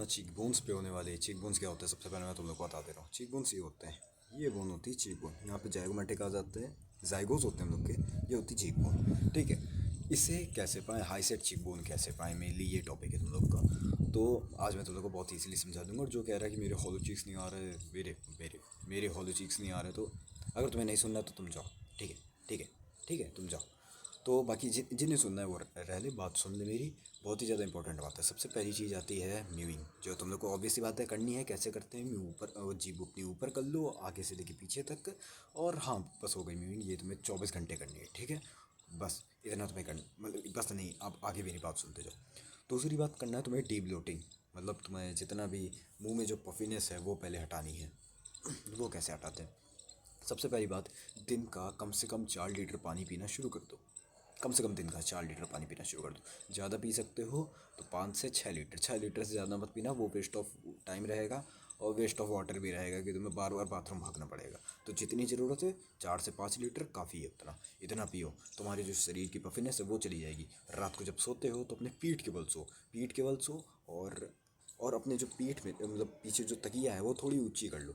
Cheek bones पे होने वाले। चीक बोन्स क्या होते हैं, सबसे पहले मैं तुम लोग को बता दे रहा हूँ। चीक बोन्स ये होते हैं, ये बोन होती है चीक बोन। यहाँ पे जाइगोमेटिक आ जाते हैं, जाइगोस होते हैं हम लोग के, ये होती चीक बोन। ठीक है, इसे कैसे पाएँ, हाई सेट चीक बोन कैसे पाएँ, मेनली ये टॉपिक है तुम लोग का। तो आज मैं तुम लोग को बहुत ईजिली समझा दूंगा। और जो कह रहा है कि मेरे हॉलो चीक्स नहीं आ रहे, मेरे मेरे मेरे हॉलो चीक्स नहीं आ रहे, तो अगर तुम्हें नहीं सुनना तो तुम जाओ। ठीक है, ठीक है, ठीक है, तुम जाओ। तो बाकी जिन्हें सुनना है वो रह ले, बात सुन ले मेरी। बहुत ही ज़्यादा इंपॉर्टेंट बात है। सबसे पहली चीज़ आती है म्यूइंग, जो तुम लोग को ऑब्वियस सी बात है करनी है। कैसे करते हैं, म्यू ऊपर, जीभ अपनी ऊपर कर लो आगे से लेके पीछे तक। और हाँ, बस हो गई म्यूइंग। ये तुम्हें 24 घंटे करनी है, ठीक है। बस इतना तुम्हें करना, मतलब बस नहीं, आप आगे मेरी बात सुनते जाओ। दूसरी बात करना है तुम्हें डीप ब्लोटिंग, मतलब तुम्हें जितना भी मुंह में जो पफिनेस है वो पहले हटानी है। वो कैसे हटाते हैं, सबसे पहली बात, दिन का कम से कम 4 लीटर पानी पीना शुरू कर दो। कम से कम दिन का 4 लीटर पानी पीना शुरू कर दो। ज़्यादा पी सकते हो तो 5 से 6 लीटर। 6 लीटर से ज़्यादा मत पीना, वो वेस्ट ऑफ टाइम रहेगा और वेस्ट ऑफ वाटर भी रहेगा कि तुम्हें बार बार बाथरूम भागना पड़ेगा। तो जितनी ज़रूरत है 4 से 5 लीटर काफ़ी है। उतना इतना पियो, तुम्हारी जो शरीर की पफिनेस है वो चली जाएगी। रात को जब सोते हो तो अपने पीठ के बल सो, पीठ के बल सो। और अपने जो पीठ में, मतलब पीछे जो तकिया है वो थोड़ी ऊंची कर लो।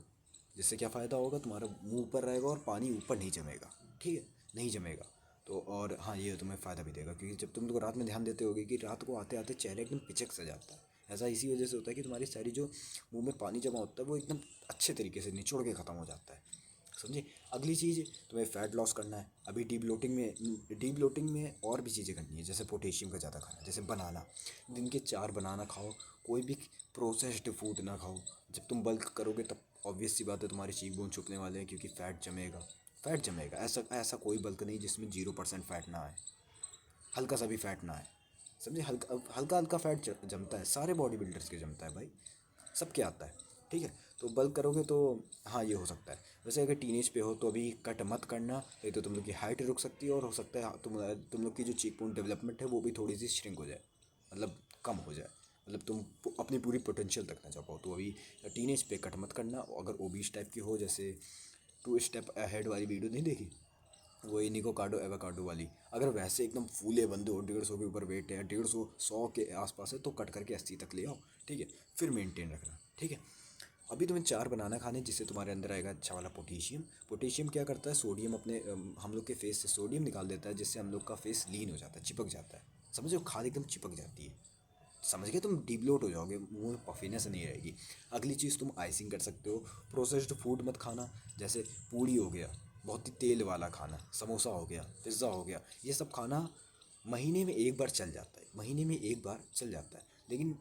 जिससे क्या फ़ायदा होगा, तुम्हारा मुंह ऊपर रहेगा और पानी ऊपर नहीं जमेगा। ठीक है, नहीं जमेगा। तो और हाँ, ये तुम्हें फ़ायदा भी देगा, क्योंकि जब तुम लोग रात में ध्यान देते होगे कि रात को आते आते चेहरा एकदम पिचक सा जाता है। ऐसा इसी वजह से होता है कि तुम्हारी सारी जो मुंह में पानी जमा होता है वो एकदम अच्छे तरीके से निचोड़ के ख़त्म हो जाता है। समझे। अगली चीज़, तुम्हें फ़ैट लॉस करना है। अभी डी ब्लोटिंग में और भी चीज़ें करनी है, जैसे पोटेशियम का ज़्यादा खाना, जैसे बनाना। दिन के 4 बनाना खाओ। कोई भी प्रोसेस्ड फूड ना खाओ। जब तुम बल्क करोगे तब ऑब्वियस सी बात है तुम्हारे चीक बोन छुपने वाले हैं, क्योंकि फ़ैट जमेगा। फ़ैट जमेगा, ऐसा ऐसा कोई बल्क नहीं जिसमें 0% फ़ैट ना आए, हल्का सा भी फ़ैट ना आए। समझे, हल्का हल्का हल्का फ़ैट जमता है, सारे बॉडी बिल्डर्स के जमता है भाई, सबके आता है। ठीक है, तो बल्क करोगे तो हाँ ये हो सकता है। वैसे अगर टीनेज पे हो तो अभी कट मत करना, नहीं तो तुम लोग की हाइट रुक सकती है और हो सकता है तुम लोग की जो चीक बोन डेवलपमेंट है वो भी थोड़ी सी श्रिंक हो जाए, मतलब कम हो जाए। मतलब तुम अपनी पूरी पोटेंशियल तक ना जा पाओ। तो अभी टीनेज पे कट मत करना। अगर ओबीस टाइप की हो, जैसे 2 स्टेप अहेड वाली वीडियो नहीं देखी, वो इनिको कार्डो एवाकाडो वाली, अगर वैसे एकदम फूले बंदे हो, 150 के ऊपर वेट है, 150 100 के आसपास है, तो कट करके 80 तक ले आओ। ठीक है, फिर मेंटेन रखना। ठीक है, अभी तुम्हें 4 बनाना खाने, जिससे तुम्हारे अंदर आएगा अच्छा वाला पोटेशियम। पोटेशियम क्या करता है, सोडियम अपने हम लोग के फेस से सोडियम निकाल देता है, जिससे हम लोग का फेस लीन हो जाता है, चिपक जाता है। समझो, खाल एकदम चिपक जाती है। समझ गए, तुम डिब्लोट हो जाओगे, मुंह में पफीनेस नहीं रहेगी। अगली चीज़, तुम आइसिंग कर सकते हो। प्रोसेस्ड फूड मत खाना, जैसे पूड़ी हो गया, बहुत ही तेल वाला खाना, समोसा हो गया, पिज़्ज़ा हो गया, ये सब खाना महीने में एक बार चल जाता है, महीने में एक बार चल जाता है। लेकिन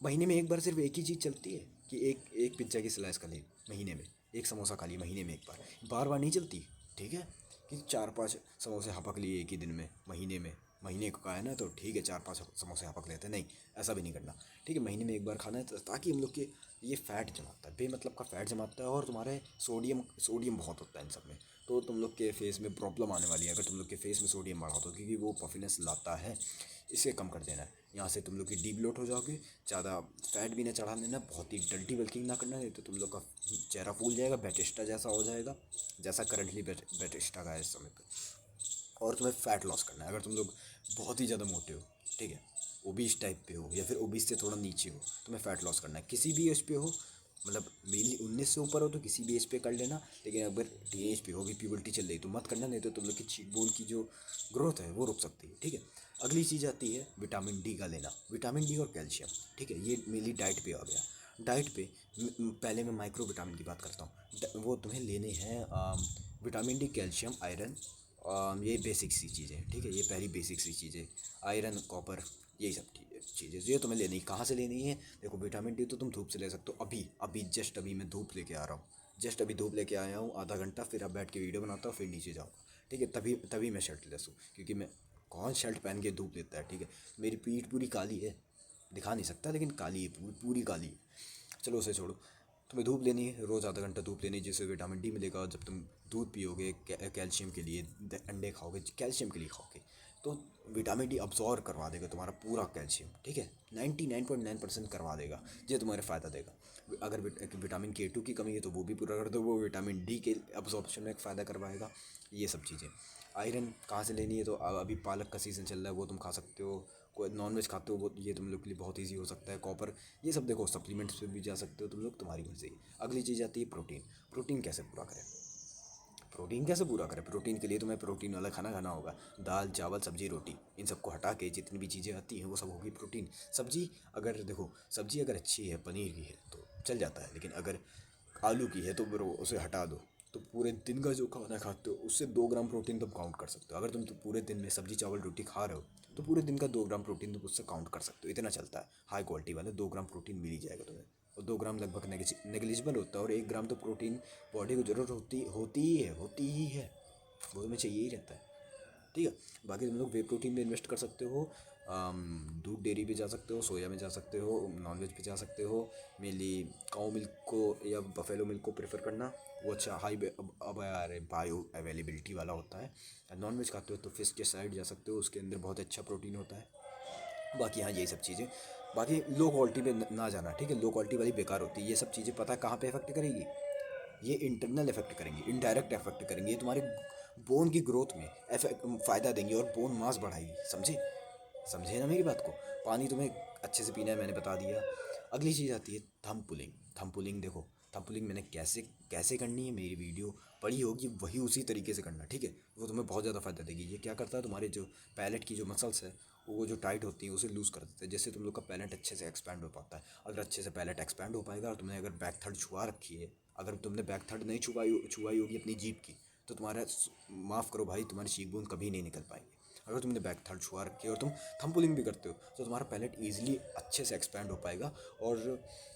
महीने में एक बार सिर्फ एक ही चीज़ चलती है कि एक एक पिज्ज़ा की स्लाइस खा ली महीने में, एक समोसा खा ली महीने में एक बार, बार बार नहीं चलती। ठीक है, कि 4-5 समोसे हपक लिए एक ही दिन में, महीने में। महीने का है ना, तो ठीक है 4-5 समोसे हपक लेते हैं, नहीं, ऐसा भी नहीं करना। ठीक है, महीने में एक बार खाना है, ताकि हम लोग के ये फ़ैट जमाता है, बेमतलब का फ़ैट जमाता है, और तुम्हारे सोडियम सोडियम बहुत होता है इन सब में। तो तुम लोग के फेस में प्रॉब्लम आने वाली है अगर तुम लोग के फेस में सोडियम बढ़ा, तो क्योंकि वो पफिनेस लाता है। इसे कम कर देना है। यहाँ से तुम लोग की डीब्लोट हो जाओगे। ज़्यादा फैट भी ना चढ़ा लेना, बहुत ही डल्टी बल्किंग ना करना, नहीं तो तुम लोग का चेहरा फूल जाएगा, बैटिस्टा जैसा हो जाएगा, जैसा करंटली बैटिस्टा का है इस समय पे। और तुम्हें फ़ैट लॉस करना है। अगर तुम लोग बहुत ही ज़्यादा मोटे हो, ठीक है, ओबीस टाइप पे हो, या फिर ओबीस से थोड़ा नीचे हो, तुम्हें फ़ैट लॉस करना है, किसी भी एज पे हो। मतलब मेनली 19 से ऊपर हो तो किसी भी एज पे कर लेना। लेकिन अगर टीनेज पे हो, भी प्यूबर्टी चल रही, तो मत करना, नहीं तो तुम लोग की चीक बोन की जो ग्रोथ है वो रुक सकती है। ठीक है, अगली चीज़ आती है विटामिन डी का लेना, विटामिन डी और कैल्शियम। ठीक है, ये मेनली डाइट पे आ गया। डाइट पे पहले मैं माइक्रो विटामिन की बात करता हूँ। वो तुम्हें लेने हैं, विटामिन डी, कैल्शियम, आयरन, ये बेसिक सी चीज़ें। ठीक है, ये पहली बेसिक सी चीज़ें, आयरन, कॉपर, यही सब चीज़ें ये तुम्हें लेनी। कहाँ से लेनी है, देखो विटामिन डी तो तुम धूप से ले सकते हो। अभी अभी जस्ट अभी मैं धूप लेके आ रहा हूँ, जस्ट अभी धूप लेके आया हूँ, आधा घंटा, फिर अब बैठ के वीडियो बनाता हूँ, फिर नीचे जाऊँगा। ठीक है, तभी तभी मैं शर्ट लेस हूँ, क्योंकि मैं, कौन शर्ट पहन के धूप लेता है। ठीक है, मेरी पीठ पूरी काली है, दिखा नहीं सकता लेकिन काली है, पूरी पूरी काली है। चलो उसे छोड़ो, तुम्हें धूप लेनी है, रोज़ आधा घंटा धूप लेनी है, जिससे विटामिन डी मिलेगा। जब तुम दूध पियोगे कैल्शियम के लिए, अंडे खाओगे कैल्शियम के लिए खाओगे, तो विटामिन डी अब्जॉर्व करवा देगा तुम्हारा पूरा कैल्शियम। ठीक है, 99.9% करवा देगा, ये तुम्हारे फ़ायदा देगा। अगर विटामिन के 2 की कमी है तो वो भी पूरा कर दो, वो विटामिन डी के अब्जॉर्प्शन में एक फ़ायदा करवाएगा। ये सब चीज़ें। आयरन कहाँ से लेनी है, तो अभी पालक का सीज़न चल रहा है, वो तुम खा सकते हो। कोई नॉनवेज खाते हो वो ये तुम लोग के लिए बहुत ईजी हो सकता है। कॉपर ये सब देखो सप्लीमेंट्स पे भी जा सकते हो तुम लोग, तुम्हारी मर्जी। अगली चीज़ आती है प्रोटीन। प्रोटीन कैसे पूरा करें? प्रोटीन कैसे पूरा करें? प्रोटीन के लिए तुम्हें प्रोटीन वाला खाना खाना होगा। दाल चावल सब्जी रोटी, इन सबको हटा के जितनी भी चीज़ें आती हैं वो सब होगी प्रोटीन। सब्जी अगर देखो, सब्जी अगर अच्छी है पनीर की है तो चल जाता है, लेकिन अगर आलू की है तो ब्रो उसे हटा दो। तो पूरे दिन का जो खाना खाते हो उससे 2 ग्राम प्रोटीन तुम काउंट कर सकते हो। अगर तुम तो पूरे दिन में सब्जी चावल रोटी खा रहे हो तो पूरे दिन का 2 ग्राम प्रोटीन तुम उससे काउंट कर सकते हो। इतना चलता है, हाई क्वालिटी वाले 2 ग्राम प्रोटीन मिल ही जाएगा तुम्हें। और 2 ग्राम लगभग नेग्लिजिबल होता है, और 1 ग्राम तो प्रोटीन बॉडी को जरूरत होती ही है, वो तुम्हें चाहिए ही रहता है। ठीक है। बाकी तुम लोग वे प्रोटीन में इन्वेस्ट कर सकते हो। दूध डेयरी पे जा सकते हो, सोया में जा सकते हो, नॉनवेज पे जा सकते हो। मेनली काऊ मिल्क को या बफेलो मिल्क को प्रेफर करना, वो अच्छा हाई अब यार बायो अवेलेबिलिटी वाला होता है। नॉनवेज खाते हो तो फिश के साइड जा सकते हो, उसके अंदर बहुत अच्छा प्रोटीन होता है। बाकी हाँ यही सब चीज़ें, बाकी लो क्वालिटी पे ना जाना, ठीक है। लो क्वालिटी वाली बेकार होती है। ये सब चीज़ें पता है कहाँ पे इफेक्ट करेगी? ये इंटरनल इफेक्ट करेंगे, इनडायरेक्ट इफेक्ट करेंगे। ये तुम्हारे बोन की ग्रोथ में फ़ायदा देंगे और बोन मास बढ़ाएगी। समझे? समझे ना मेरी बात को? पानी तुम्हें अच्छे से पीना है, मैंने बता दिया। अगली चीज़ आती है थंब पुलिंग। थंब पुलिंग देखो, थंब पुलिंग मैंने कैसे कैसे करनी है, मेरी वीडियो पड़ी होगी, वही उसी तरीके से करना, ठीक है। वो तुम्हें बहुत ज़्यादा फ़ायदा देगी। ये क्या करता है, तुम्हारे जो पैलेट की जो मसल्स है वो जो टाइट होती हैं उसे लूज़ कर देते हैं, जिससे तुम लोग का पैलेट अच्छे से एक्सपैंड हो पाता है। अगर अच्छे से पैलेट एक्सपैंड हो पाएगा और तुमने अगर बैक थर्ड छुआ रखी है, अगर तुमने बैक थर्ड नहीं छुआई होगी अपनी जीभ की, तो तुम्हारा माफ़ करो भाई, तुम्हारी चीक बोन कभी नहीं निकल पाएंगे। अगर तुमने बैक थर्ड छुआ रखी है और तुम थंब पुलिंग भी करते हो तो तुम्हारा पैलेट ईजिली अच्छे से एक्सपैंड हो पाएगा और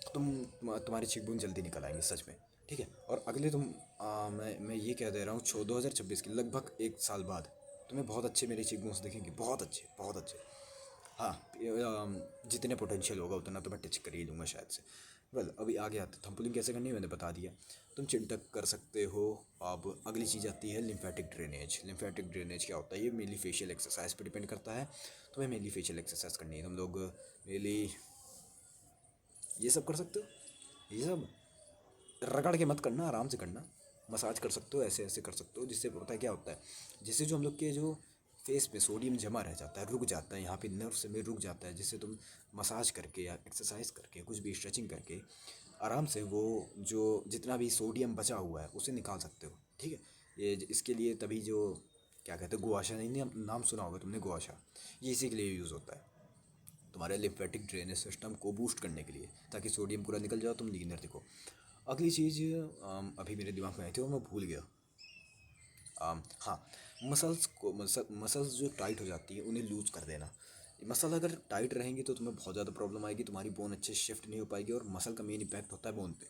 तुम्हारी चीक बोन जल्दी निकल आएंगे सच में, ठीक है। और अगले मैं ये कह दे रहा हूँ 2026 की लगभग 1 साल बाद तुम्हें बहुत अच्छे मेरे चीक बोन्स दिखेंगे, बहुत अच्छे बहुत अच्छे। हाँ, जितने पोटेंशियल होगा उतना तो मैं टच कर ही लूँगा शायद से। वेल अभी आगे आते, थंपलिंग कैसे करनी है मैंने बता दिया। तुम चिंटक कर सकते हो। अब अगली चीज़ आती है लिम्फेटिक ड्रेनेज। लिम्फेटिक ड्रेनेज क्या होता है? ये मेनली फेशियल एक्सरसाइज पे डिपेंड करता है। तुम्हें मेनली फेशियल एक्सरसाइज करनी है। तुम लोग मेनली ये सब कर सकते हो। ये सब रगड़ के मत करना, आराम से करना। मसाज कर सकते हो, ऐसे ऐसे कर सकते हो, जिससे पता है क्या होता है, जिससे जो हम लोग के जो फेस पे सोडियम जमा रह जाता है, रुक जाता है, यहाँ पे नर्व्स में रुक जाता है, जिससे तुम मसाज करके या एक्सरसाइज करके कुछ भी स्ट्रेचिंग करके आराम से वो जो जितना भी सोडियम बचा हुआ है उसे निकाल सकते हो, ठीक है। ये इसके लिए तभी जो क्या कहते हैं गुआशा, नहीं नाम सुना होगा तुमने गुआशा, ये इसी के लिए यूज़ होता है, तुम्हारे लिम्फेटिक ड्रेनेज सिस्टम को बूस्ट करने के लिए, ताकि सोडियम पूरा निकल जाओ, तुम लीनर दिखो। अगली चीज़ अभी मेरे दिमाग में आई थी और मैं भूल गया। हाँ, मसल्स जो टाइट हो जाती है उन्हें लूज़ कर देना। मसल अगर टाइट रहेंगी तो तुम्हें बहुत ज़्यादा प्रॉब्लम आएगी, तुम्हारी बोन अच्छे से शिफ्ट नहीं हो पाएगी, और मसल का मेन इम्पैक्ट होता है बोन पे।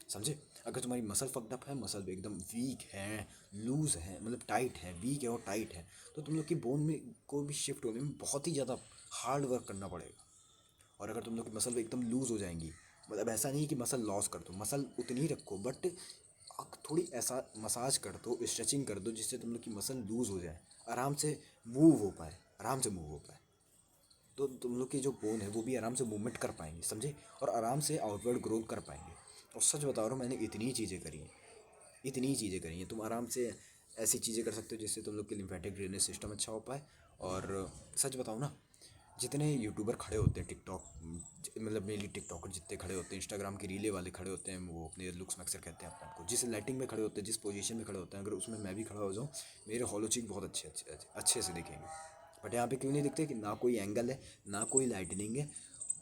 समझे? अगर तुम्हारी मसल फक्ड अप है, मसल एकदम वीक है, लूज़ है, मतलब टाइट है, वीक है और टाइट है, तो तुम लोग की बोन में को भी शिफ्ट होने में बहुत ही ज़्यादा हार्ड वर्क करना पड़ेगा। और अगर तुम लोग की मसल एकदम लूज़ हो जाएंगी, मतलब ऐसा नहीं कि मसल लॉस कर दो, मसल उतनी ही रखो, बट थोड़ी ऐसा मसाज कर दो, स्ट्रेचिंग कर दो, जिससे तुम लोग की मसल लूज़ हो जाए, आराम से मूव हो पाए, आराम से मूव हो पाए। तो तुम लोग की जो बोन है वो भी आराम से मूवमेंट कर पाएंगे, समझे, और आराम से आउटवर्ड ग्रोथ कर पाएंगे। और सच बता रहा हूँ, मैंने इतनी ही चीज़ें करी हैं, इतनी ही चीज़ें करी हैं। तुम आराम से ऐसी चीज़ें कर सकते हो जिससे तुम लोग के लिम्फेटिक ड्रेनेज सिस्टम अच्छा हो पाए। और सच बताऊँ ना, जितने यूट्यूबर खड़े होते हैं टिकटॉक, मतलब मेनली टिकटॉकर जितने खड़े होते हैं, इंस्टाग्राम के रीले वाले खड़े होते हैं, वो अपने लुक्स में अक्सर कहते हैं अपने आप को, जिस लाइटिंग में खड़े होते हैं, जिस पोजीशन में खड़े होते हैं, अगर उसमें मैं भी खड़ा हो जाऊँ, मेरे हॉलो चिक बहुत अच्छे से दिखेंगे। बट यहाँ पे क्यों नहीं दिखते? कि ना कोई एंगल है, ना कोई लाइटनिंग है,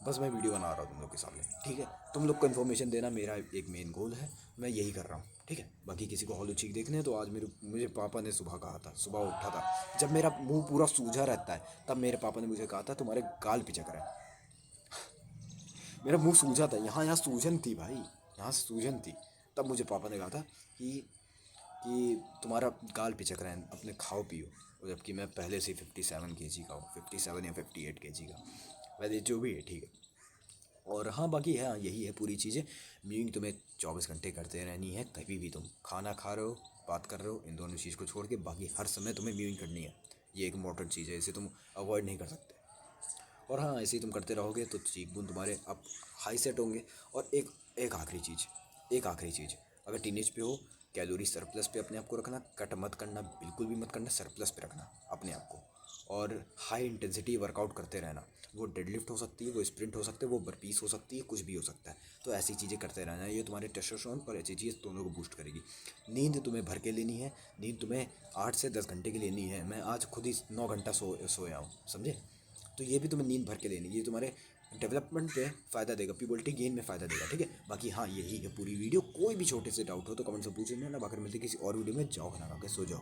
बस मैं वीडियो बना रहा हूँ तुम लोग के सामने, ठीक है। तुम लोग को इन्फॉर्मेशन देना मेरा एक मेन गोल है, मैं यही कर रहा हूँ, ठीक है। बाकी किसी को हॉलो चीक देखने हैं तो आज मुझे पापा ने सुबह कहा था, सुबह उठा था जब मेरा मुंह पूरा सूजा रहता है, तब मेरे पापा ने मुझे कहा था तुम्हारे गाल पिचक रहे हैं। मेरा मुंह सूजा था, यहाँ सूजन थी भाई, यहाँ सूजन थी। तब मुझे पापा ने कहा था कि तुम्हारा गाल पिचक रहे हैं, अपने खाओ पियो। और जबकि मैं पहले से 57 kg का हूँ, 57 या 58 kg का, वैसे जो भी है ठीक है। और हाँ बाकी है, हाँ यही है पूरी चीज़ें। म्यूइंग तुम्हें 24 घंटे करते रहनी है, कभी भी तुम खाना खा रहे हो, बात कर रहे हो, इन दोनों चीज़ को छोड़ के बाकी हर समय तुम्हें म्यूइंग करनी है। ये एक इम्पॉर्टेंट चीज़ है, इसे तुम अवॉइड नहीं कर सकते। और हाँ ऐसे ही तुम करते रहोगे तो चीक बोन तुम्हारे अब हाई सेट होंगे। और एक आखिरी चीज़, अगर टीनेज पे हो, कैलोरी सरप्लस पे अपने आप को रखना, कट मत करना, बिल्कुल भी मत करना, सरप्लस पे रखना अपने आप को। और हाई इंटेंसिटी वर्कआउट करते रहना। वो डेडलिफ्ट हो सकती है, वो स्प्रिंट हो सकते हैं, वो बर्पीस हो सकती है, कुछ भी हो सकता है। तो ऐसी चीज़ें करते रहना, ये तुम्हारे टेस्टोस्टेरोन और एचजीएच दोनों को बूस्ट करेगी। नींद तुम्हें भर के लेनी है, नींद तुम्हें 8 से 10 घंटे की लेनी है। मैं आज खुद ही 9 घंटा सोया हूँ, समझे। तो ये भी तुम्हें नींद भर के लेनी है, ये तुम्हारे डेवलपमेंट पे फ़ायदा देगा, प्यूबर्टी गेन में फ़ायदा देगा, ठीक है। बाकी हाँ, यही है पूरी वीडियो। कोई भी छोटे से डाउट हो तो कमेंट से पूछ लेना। बाकी मिलते किसी और वीडियो में। जाओ खाना खा के सो जाओ।